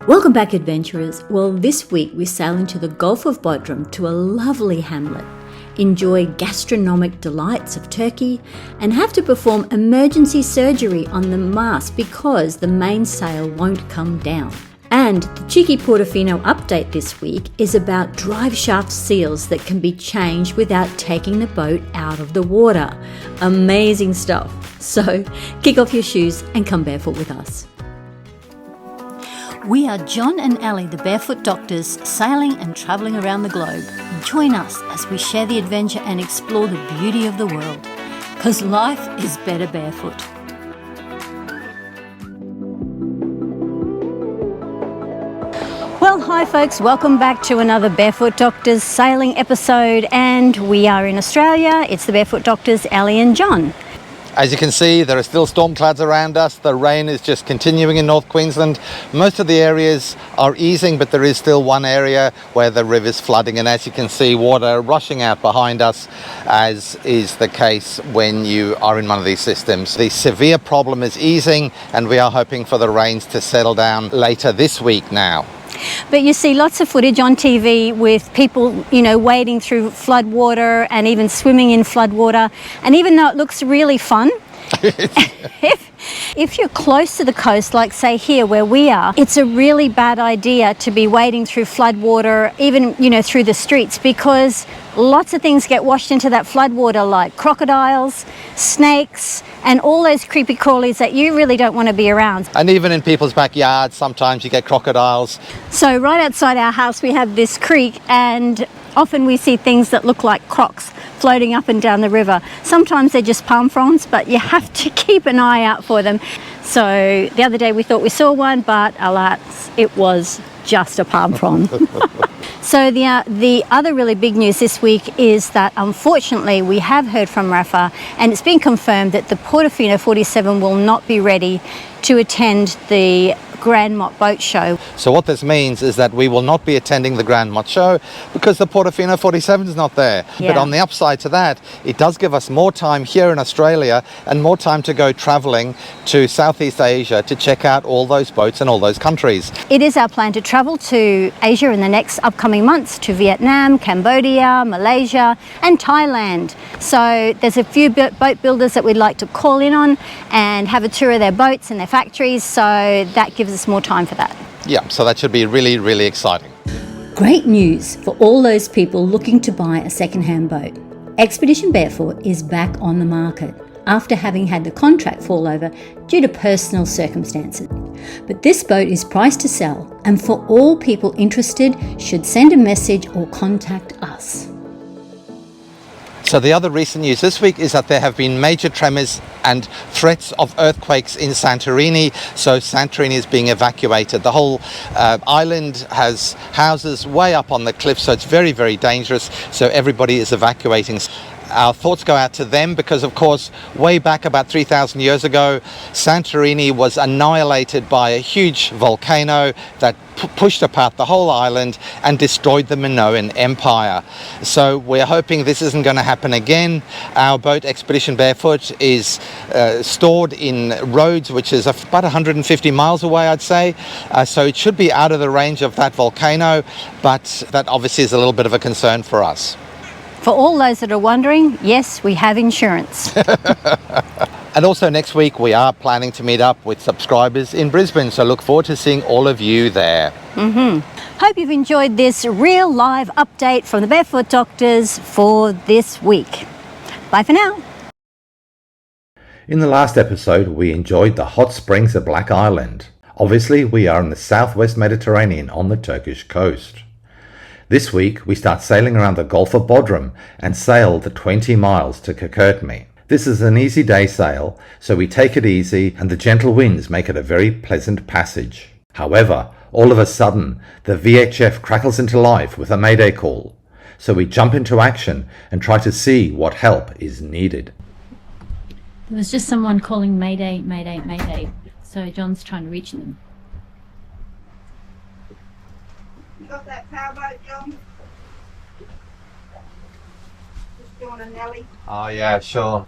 Welcome back, adventurers. Well, this week we sail into the Gulf of Bodrum to a lovely hamlet, enjoy gastronomic delights of Turkey, and have to perform emergency surgery on the mast because the mainsail won't come down. And the cheeky Portofino update this week is about drive shaft seals that can be changed without taking the boat out of the water. Amazing stuff. So kick off your shoes and come barefoot with us. We are John and Ali, the Barefoot Doctors, sailing and travelling around the globe. Join us as we share the adventure and explore the beauty of the world. Because life is better barefoot. Well, hi folks, welcome back to another Barefoot Doctors sailing episode, and we are in Australia. It's the Barefoot Doctors, Ali and John. As you can see, there are still storm clouds around us. The rain is just continuing in North Queensland. Most of the areas are easing, but there is still one area where the river's flooding, and as you can see, water rushing out behind us, as is the case when you are in one of these systems. The severe problem is easing, and we are hoping for the rains to settle down later this week now. But you see lots of footage on TV with people, wading through flood water and even swimming in flood water. And even though it looks really fun, if you're close to the coast, like say here where we are, it's a really bad idea to be wading through flood water, even, through the streets, because lots of things get washed into that flood water, like crocodiles, snakes, and all those creepy crawlies that you really don't want to be around. And even in people's backyards, sometimes you get crocodiles. So right outside our house, we have this creek, and often we see things that look like crocs floating up and down the river. Sometimes they're just palm fronds, but you have to keep an eye out for them. So the other day we thought we saw one, but alas, it was just a palm frond. So the other really big news this week is that unfortunately we have heard from Rafa, and it's been confirmed that the Portofino 47 will not be ready to attend the Grand Mott Boat Show. So what this means is that we will not be attending the Grand Mott Show because the Portofino 47 is not there. Yeah. But on the upside to that, it does give us more time here in Australia and more time to go travelling to Southeast Asia to check out all those boats and all those countries. It is our plan to travel to Asia in the next upcoming months, to Vietnam, Cambodia, Malaysia and Thailand. So there's a few boat builders that we'd like to call in on and have a tour of their boats and their factories, so that gives us more time for that. Yeah, so that should be really, really exciting. Great news for all those people looking to buy a second-hand boat. Expedition Barefoot is back on the market after having had the contract fall over due to personal circumstances. But this boat is priced to sell, and for all people interested should send a message or contact us. So the other recent news this week is that there have been major tremors and threats of earthquakes in Santorini. So Santorini is being evacuated. The whole island has houses way up on the cliff, so it's very, very dangerous. So everybody is evacuating. Our thoughts go out to them because, of course, way back about 3,000 years ago, Santorini was annihilated by a huge volcano that pushed apart the whole island and destroyed the Minoan Empire. So we're hoping this isn't going to happen again. Our boat, Expedition Barefoot, is stored in Rhodes, which is about 150 miles away, I'd say. So it should be out of the range of that volcano, but that obviously is a little bit of a concern for us. For all those that are wondering, yes, we have insurance. And also next week we are planning to meet up with subscribers in Brisbane, so look forward to seeing all of you there. Hope you've enjoyed this real live update from the Barefoot Doctors for this week. Bye for now. In the last episode, we enjoyed the hot springs of Black Island. Obviously, we are in the southwest Mediterranean on the Turkish coast. This week, we start sailing around the Gulf of Bodrum and sail the 20 miles to Cokertme. This is an easy day sail, so we take it easy and the gentle winds make it a very pleasant passage. However, all of a sudden, the VHF crackles into life with a Mayday Call. So we jump into action and try to see what help is needed. There was just someone calling Mayday, Mayday, Mayday. So John's trying to reach them. You got that powerboat, John? Just doing a Nelly. Oh yeah, sure.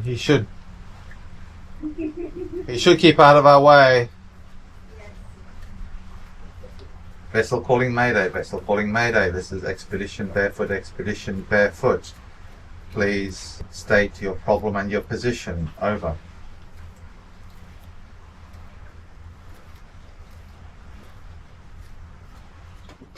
He should keep out of our way. Vessel calling Mayday, vessel calling Mayday. This is Expedition Barefoot. Please state your problem and your position. Over.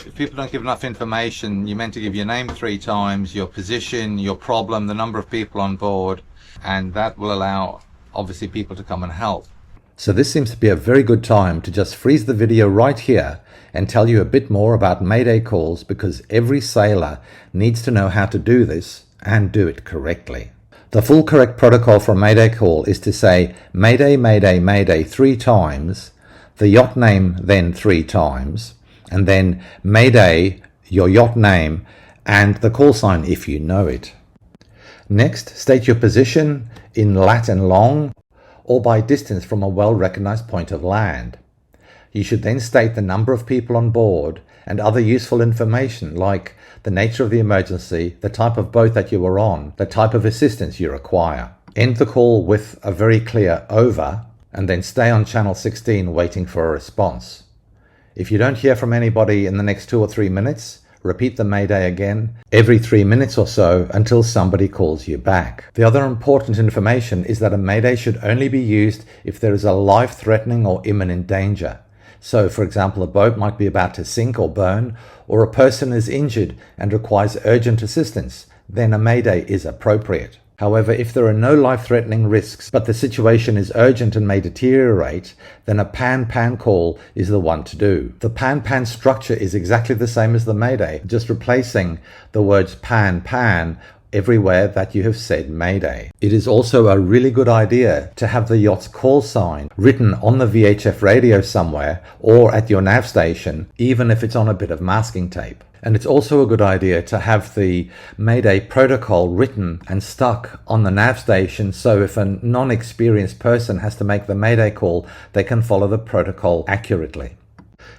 If people don't give enough information, you're meant to give your name 3 times, your position, your problem, the number of people on board, and that will allow obviously people to come and help. So this seems to be a very good time to just freeze the video right here and tell you a bit more about Mayday calls, because every sailor needs to know how to do this and do it correctly. The full correct protocol for a Mayday call is to say Mayday, Mayday, Mayday 3 times, the yacht name then 3 times, and then Mayday, your yacht name, and the call sign if you know it. Next, state your position in lat and long, or by distance from a well-recognized point of land. You should then state the number of people on board and other useful information like the nature of the emergency, the type of boat that you were on, the type of assistance you require. End the call with a very clear over, and then stay on channel 16 waiting for a response. If you don't hear from anybody in the next 2 or 3 minutes, repeat the Mayday again every 3 minutes or so until somebody calls you back. The other important information is that a Mayday should only be used if there is a life-threatening or imminent danger. So, for example, a boat might be about to sink or burn, or a person is injured and requires urgent assistance, then a Mayday is appropriate. However, if there are no life-threatening risks, but the situation is urgent and may deteriorate, then a pan-pan call is the one to do. The pan-pan structure is exactly the same as the Mayday, just replacing the words pan-pan everywhere that you have said Mayday. It is also a really good idea to have the yacht's call sign written on the VHF radio somewhere or at your nav station, even if it's on a bit of masking tape. And it's also a good idea to have the Mayday protocol written and stuck on the nav station, so if a non-experienced person has to make the Mayday call, they can follow the protocol accurately.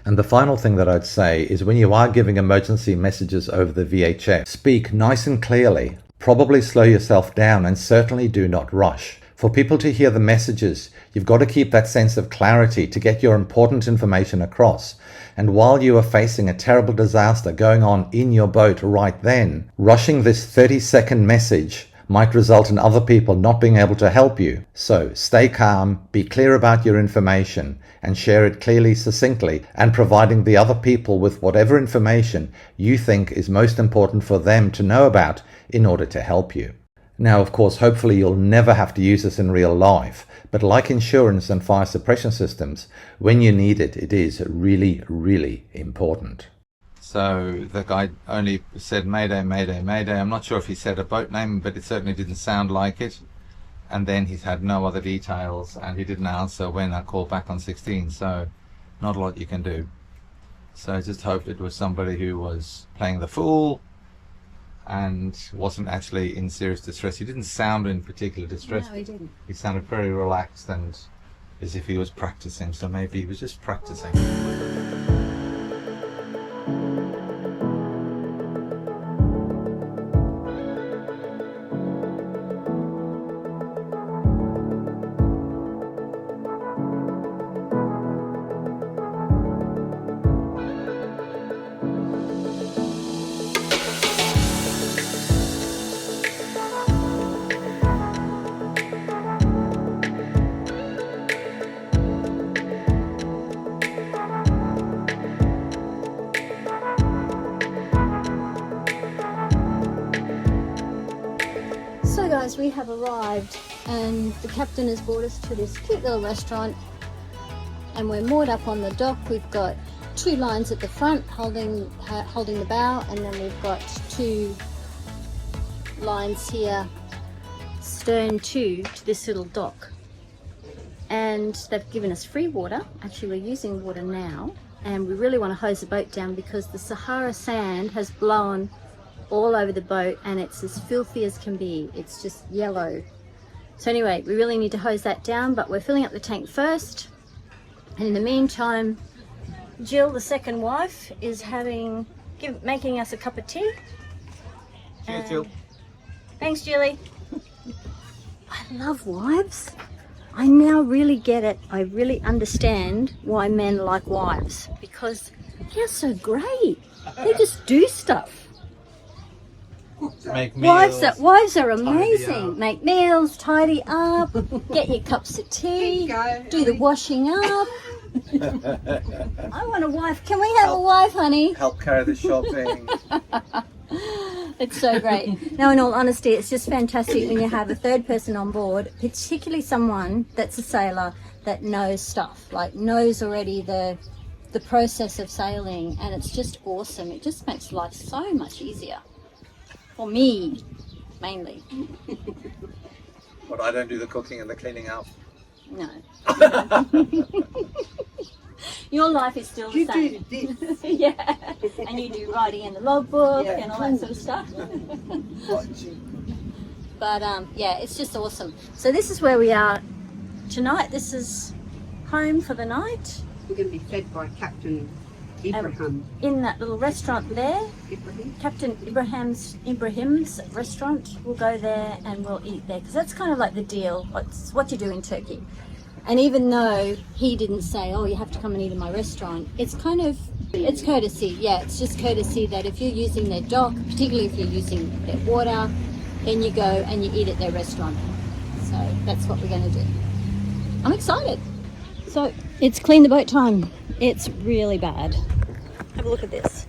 And the final thing that I'd say is when you are giving emergency messages over the VHF, speak nice and clearly. Probably slow yourself down and certainly do not rush. For people to hear the messages, you've got to keep that sense of clarity to get your important information across. And while you are facing a terrible disaster going on in your boat right then, rushing this 30-second message might result in other people not being able to help you. So stay calm, be clear about your information, and share it clearly, succinctly, and providing the other people with whatever information you think is most important for them to know about in order to help you. Now, of course, hopefully you'll never have to use this in real life, but like insurance and fire suppression systems, when you need it, it is really, really important. So the guy only said Mayday, Mayday, Mayday. I'm not sure if he said a boat name, but it certainly didn't sound like it. And then he's had no other details, and he didn't answer when I called back on 16, so not a lot you can do. So I just hope it was somebody who was playing the fool and wasn't actually in serious distress. He didn't sound in particular distress. No, he didn't. He sounded very relaxed and as if he was practicing, so maybe he was just practicing. So guys, we have arrived and the captain has brought us to this cute little restaurant and we're moored up on the dock. We've got 2 lines at the front holding the bow, and then we've got 2 lines here stern to this little dock. And they've given us free water. Actually, we're using water now, and we really want to hose the boat down because the Sahara sand has blown all over the boat and it's as filthy as can be. It's just yellow. So anyway, we really need to hose that down, but we're filling up the tank first. And in the meantime, Jill, the second wife, is making us a cup of tea. Cheers, Jill. Thanks, Julie. I love wives. I now really get it. I really understand why men like wives, because They're so great. They just do stuff. Make meals. Wives are tidy amazing. up. Make meals, tidy up, get your cups of tea, do the washing up. I want a wife. Can we have a wife, honey? Help carry the shopping. It's so great. No, in all honesty, it's just fantastic when you have a third person on board, particularly someone that's a sailor that knows stuff, like knows already the process of sailing, and it's just awesome. It just makes life so much easier. For me, mainly. But I don't do the cooking and the cleaning up. No. Your life is still the same. You do this. Yeah. And you do writing in the logbook and all that sort of stuff. But yeah, it's just awesome. So this is where we are tonight. This is home for the night. We're going to be fed by Captain Ibrahim. In that little restaurant there. Ibrahim. Captain Ibrahim's restaurant. We'll go there and we'll eat there because that's kind of like the deal. It's what you do in Turkey. And even though he didn't say, oh, you have to come and eat in my restaurant, it's kind of, it's courtesy. Yeah, it's just courtesy that if you're using their dock, particularly if you're using their water, then you go and you eat at their restaurant. So that's what we're going to do. I'm excited. So it's clean the boat time. It's really bad. Have a look at this.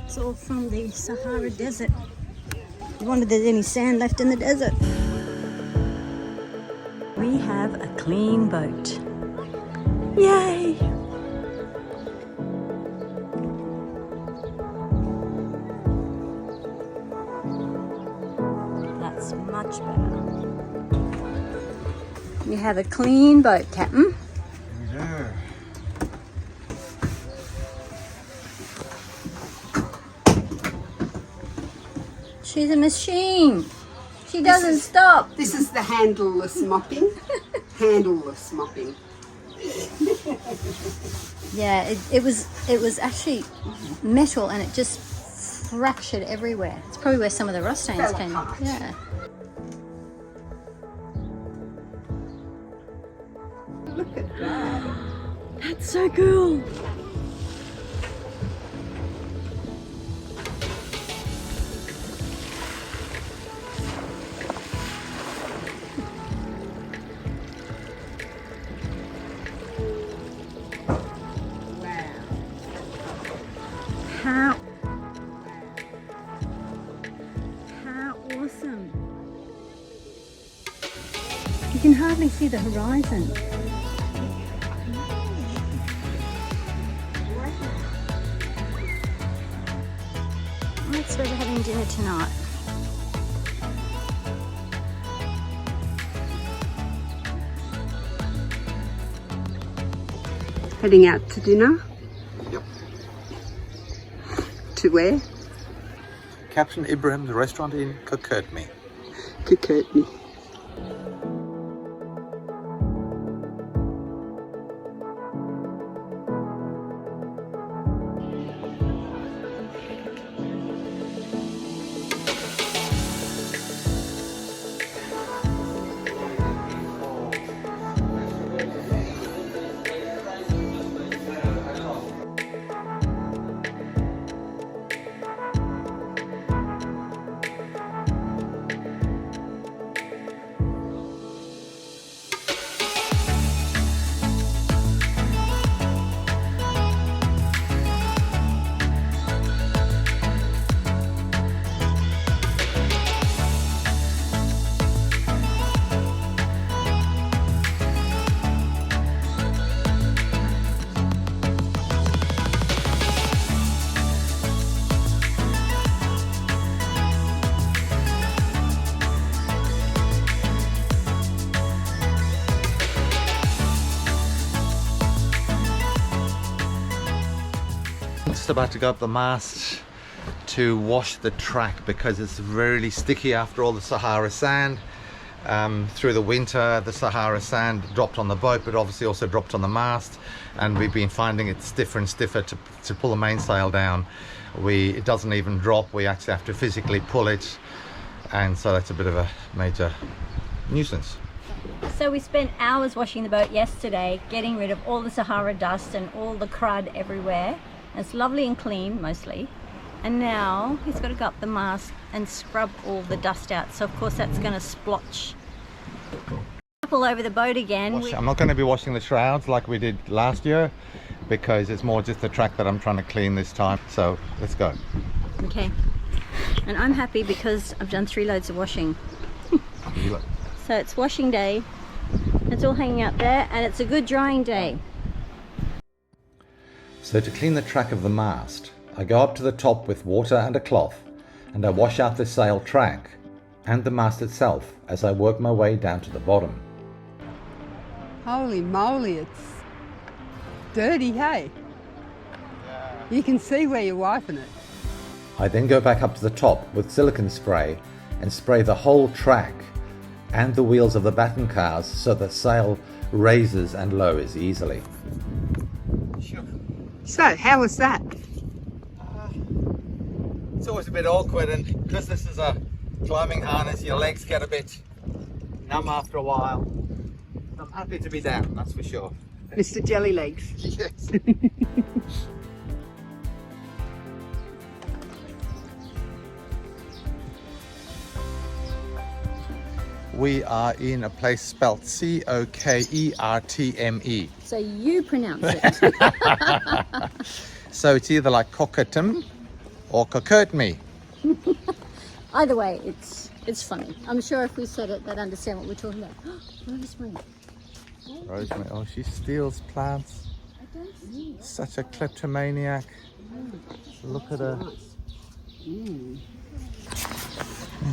It's all from the Sahara Desert. I wonder if there's any sand left in the desert. We have a clean boat. Yay! That's much better. We have a clean boat, Captain. Yeah. She's a machine. She doesn't stop. This is the handleless mopping. Handleless mopping. Yeah, it was actually metal and it just fractured everywhere. It's probably where some of the rust stains Fell came. apart. Yeah. Look at that. That's so cool. How awesome. You can hardly see the horizon. That's where we're having dinner tonight. Heading out to dinner. Yep. To where? Captain Ibrahim's restaurant in Cokertme. Cokertme. Just about to go up the mast to wash the track because it's really sticky after all the Sahara sand, through the winter. The Sahara sand dropped on the boat, but obviously also dropped on the mast, and we've been finding it stiffer and stiffer to pull the mainsail down. It doesn't even drop. We actually have to physically pull it, and so that's a bit of a major nuisance. So we spent hours washing the boat yesterday, getting rid of all the Sahara dust and all the crud everywhere. It's lovely and clean mostly. And now he's got to go up the mast and scrub all the dust out. So of course that's going to splotch all over the boat again. I'm not going to be washing the shrouds like we did last year, because it's more just the track that I'm trying to clean this time. So let's go. Okay. And I'm happy because I've done 3 loads of washing. So it's washing day. It's all hanging out there, and it's a good drying day. So to clean the track of the mast, I go up to the top with water and a cloth, and I wash out the sail track and the mast itself as I work my way down to the bottom. Holy moly, it's dirty, hey? Yeah. You can see where you're wiping it. I then go back up to the top with silicone spray and spray the whole track and the wheels of the batten cars so the sail raises and lowers easily. So, how was that? It's always a bit awkward, and because this is a climbing harness, your legs get a bit numb after a while. I'm happy to be down, that's for sure. Mr. Jelly Legs. Yes. We are in a place spelled Cokertme. So you pronounce it. So it's either like Cokertme or Cokertme. Either way, it's funny. I'm sure if we said it, they'd understand what we're talking about. Rosemary. Rosemary, oh, she steals plants. I don't see it. Such a kleptomaniac. Look at her.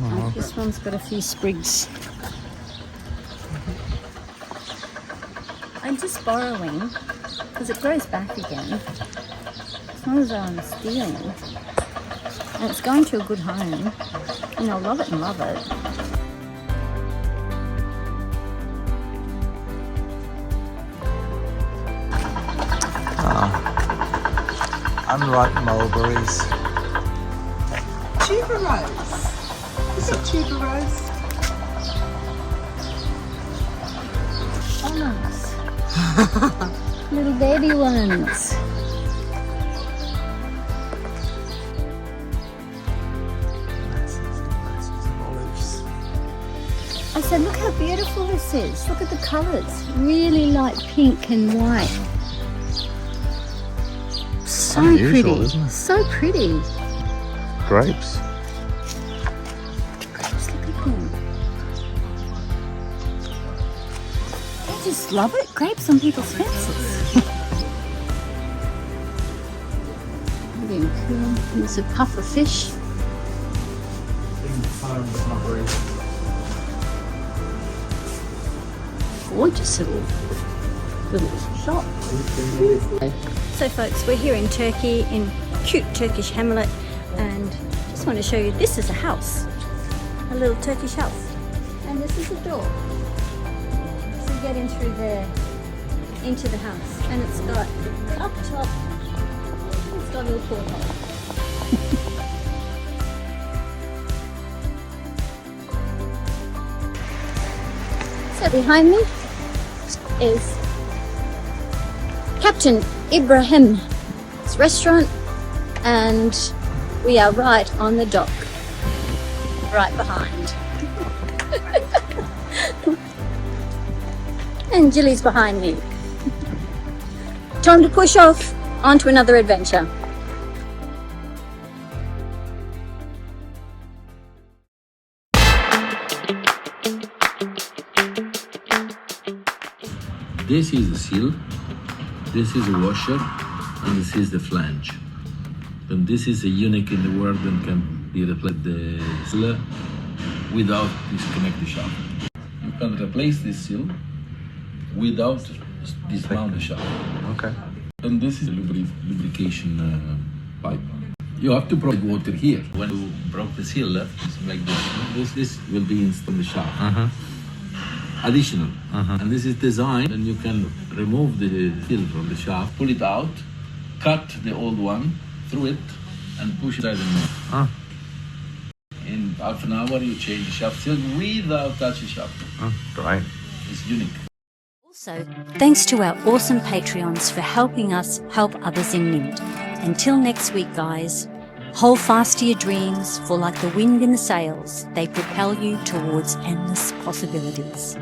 Oh, this one's got a few sprigs. I'm just borrowing because it grows back again. As long as I'm stealing, and it's going to a good home, and I'll love it and love it. Unripe mulberries. Tuberose. Is it tuberose? Olives. Little baby ones. I said, look how beautiful this is. Look at the colours. Really light pink and white. So unusual, pretty. isn't it? So pretty. Grapes. Grapes, look at them. I just love it. Grapes on people's fences. Being cool. There's a puff of fish. Gorgeous little shop. So folks, we're here in Turkey, in cute Turkish hamlet, and just want to show you, this is a house, a little Turkish house, and this is a door. So you get in through there into the house, and it's got up top, it's got a little porthole. So behind me is Captain Ibrahim's restaurant, and we are right on the dock, right behind. And Jilly's behind me. Time to push off onto another adventure. This is the seal, this is a washer, and this is the flange. And this is a unique in the world and can be replaced the seal without disconnect the shaft. You can replace this seal without dismount the shaft. Okay. And this is a lubrication pipe. You have to provide water here. When you broke the seal, it's like this. This will be installed in the shaft. additional. And this is designed, and you can remove the steel from the shaft, pull it out, cut the old one through it, and push it inside the new. In half an hour, you change the shaft still without touching shaft. Great. It's unique. Also, thanks to our awesome Patreons for helping us help others in need. Until next week, guys, hold fast to your dreams, for like the wind in the sails, they propel you towards endless possibilities.